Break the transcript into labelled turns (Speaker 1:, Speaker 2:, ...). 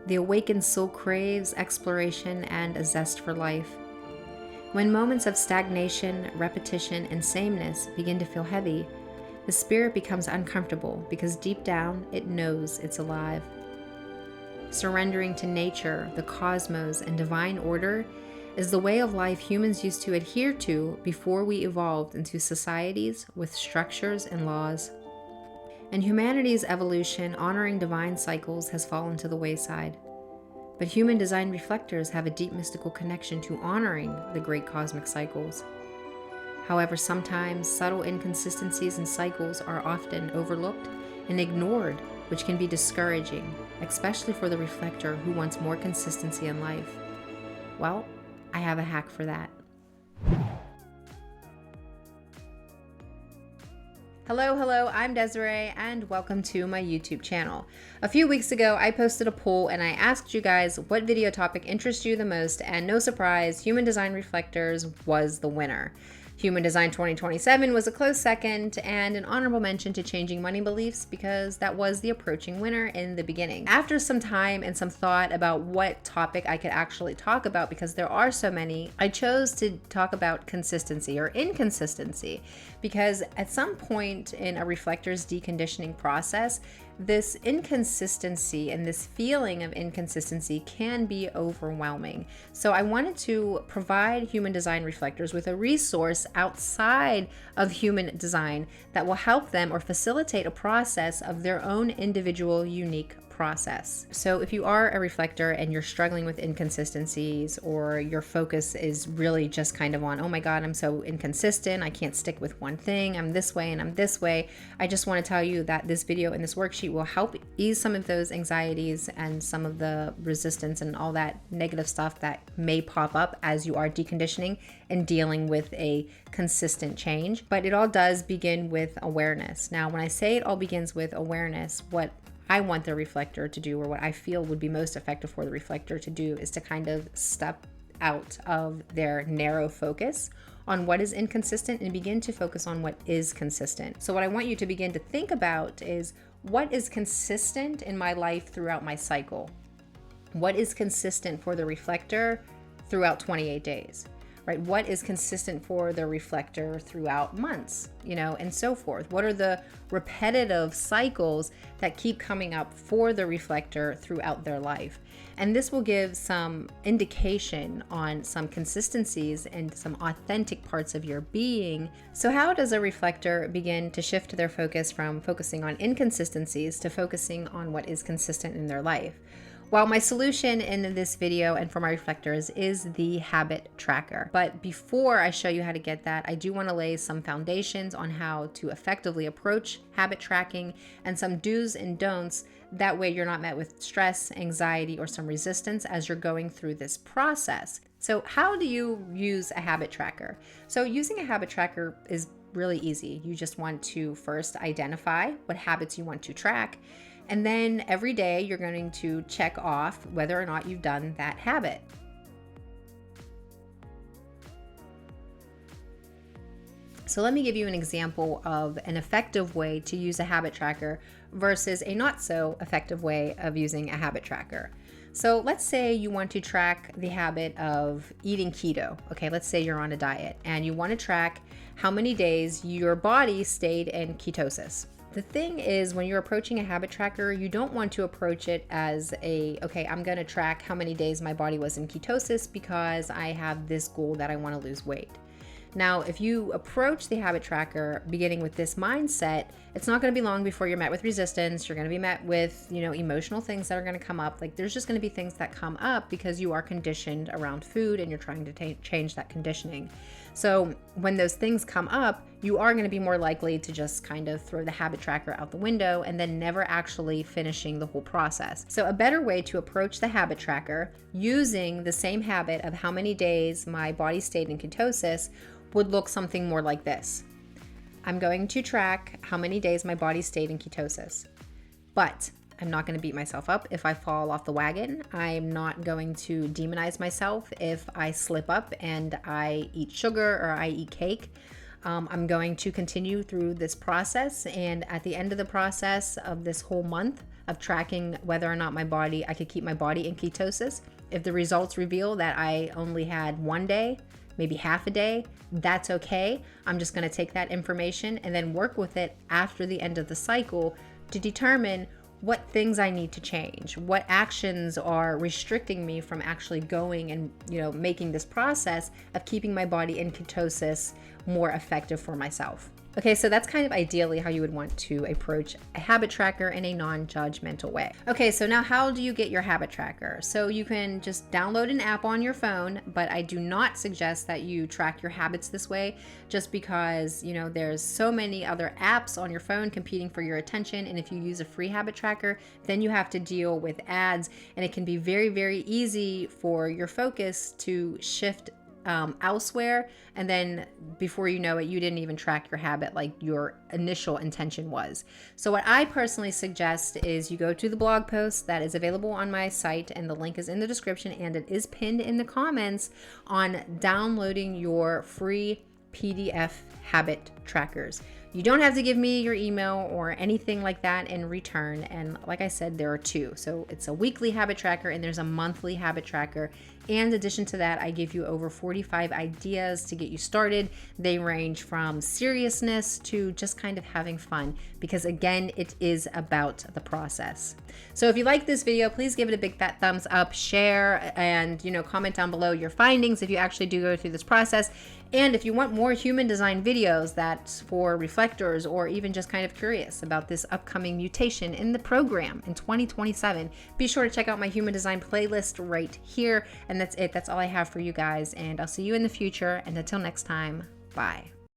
Speaker 1: The awakened soul craves exploration and a zest for life. When moments of stagnation, repetition, and sameness begin to feel heavy, the spirit becomes uncomfortable because deep down it knows it's alive. Surrendering to nature, the cosmos, and divine order is the way of life humans used to adhere to before we evolved into societies with structures and laws. In humanity's evolution, honoring divine cycles has fallen to the wayside. But human design reflectors have a deep mystical connection to honoring the great cosmic cycles. However, sometimes subtle inconsistencies in cycles are often overlooked and ignored, which can be discouraging, especially for the reflector who wants more consistency in life. Well, I have a hack for that. Hello, I'm Desiree and welcome to my YouTube channel. A few weeks ago, I posted a poll and I asked you guys what video topic interests you the most, and no surprise, human design reflectors was the winner. Human Design 2027 was a close second, and an honorable mention to changing money beliefs because that was the approaching winner in the beginning. After some time and some thought about what topic I could actually talk about, because there are so many, I chose to talk about consistency or inconsistency, because at some point in a reflector's deconditioning process, this inconsistency and this feeling of inconsistency can be overwhelming. So I wanted to provide human design reflectors with a resource outside of human design that will help them or facilitate a process of their own individual unique process. So if you are a reflector and you're struggling with inconsistencies, or your focus is really just kind of on, oh my God, I'm so inconsistent, I can't stick with one thing, I'm this way and I'm this way, I just want to tell you that this video and this worksheet will help ease some of those anxieties and some of the resistance and all that negative stuff that may pop up as you are deconditioning and dealing with a consistent change. But it all does begin with awareness. Now, when I say it all begins with awareness, what I want the reflector to do, or what I feel would be most effective for the reflector to do, is to kind of step out of their narrow focus on what is inconsistent and begin to focus on what is consistent. So what I want you to begin to think about is, what is consistent in my life throughout my cycle? What is consistent for the reflector throughout 28 days? Right? What is consistent for the reflector throughout months, and so forth? What are the repetitive cycles that keep coming up for the reflector throughout their life? And this will give some indication on some consistencies and some authentic parts of your being. So how does a reflector begin to shift their focus from focusing on inconsistencies to focusing on what is consistent in their life? Well, my solution in this video and for my reflectors is the habit tracker. But before I show you how to get that, I do want to lay some foundations on how to effectively approach habit tracking and some do's and don'ts. That way you're not met with stress, anxiety, or some resistance as you're going through this process. So how do you use a habit tracker? So using a habit tracker is really easy. You just want to first identify what habits you want to track. And then every day you're going to check off whether or not you've done that habit. So let me give you an example of an effective way to use a habit tracker versus a not so effective way of using a habit tracker. So let's say you want to track the habit of eating keto. Okay, let's say you're on a diet and you want to track how many days your body stayed in ketosis. The thing is, when you're approaching a habit tracker, you don't want to approach it as okay, I'm going to track how many days my body was in ketosis because I have this goal that I want to lose weight. Now, if you approach the habit tracker beginning with this mindset, it's not going to be long before you're met with resistance. You're going to be met with, emotional things that are going to come up. Like, there's just going to be things that come up because you are conditioned around food and you're trying to change that conditioning. So when those things come up, you are going to be more likely to just kind of throw the habit tracker out the window and then never actually finishing the whole process. So a better way to approach the habit tracker using the same habit of how many days my body stayed in ketosis would look something more like this. I'm going to track how many days my body stayed in ketosis, but I'm not going to beat myself up if I fall off the wagon. I'm not going to demonize myself if I slip up and I eat sugar or I eat cake. I'm going to continue through this process, and at the end of the process of this whole month, of tracking whether or not I could keep my body in ketosis. If the results reveal that I only had 1 day, maybe half a day, that's okay. I'm just going to take that information and then work with it after the end of the cycle to determine what things I need to change, what actions are restricting me from actually going and, making this process of keeping my body in ketosis more effective for myself. Okay, so that's kind of ideally how you would want to approach a habit tracker in a non-judgmental way. Okay, so now how do you get your habit tracker? So you can just download an app on your phone, but I do not suggest that you track your habits this way just because, there's so many other apps on your phone competing for your attention. And if you use a free habit tracker, then you have to deal with ads, and it can be very, very easy for your focus to shift elsewhere, and then before you know it, you didn't even track your habit like your initial intention was. So what I personally suggest is you go to the blog post that is available on my site, and the link is in the description and it is pinned in the comments, on downloading your free PDF habit trackers. You don't have to give me your email or anything like that in return. And like I said, there are two. So it's a weekly habit tracker and there's a monthly habit tracker. And in addition to that, I give you over 45 ideas to get you started. They range from seriousness to just kind of having fun, because again, it is about the process. So if you like this video, please give it a big fat thumbs up, share, and comment down below your findings if you actually do go through this process. And if you want more human design videos that's for reflectors, or even just kind of curious about this upcoming mutation in the program in 2027, be sure to check out my human design playlist right here. And that's it. That's all I have for you guys. And I'll see you in the future. And until next time, bye.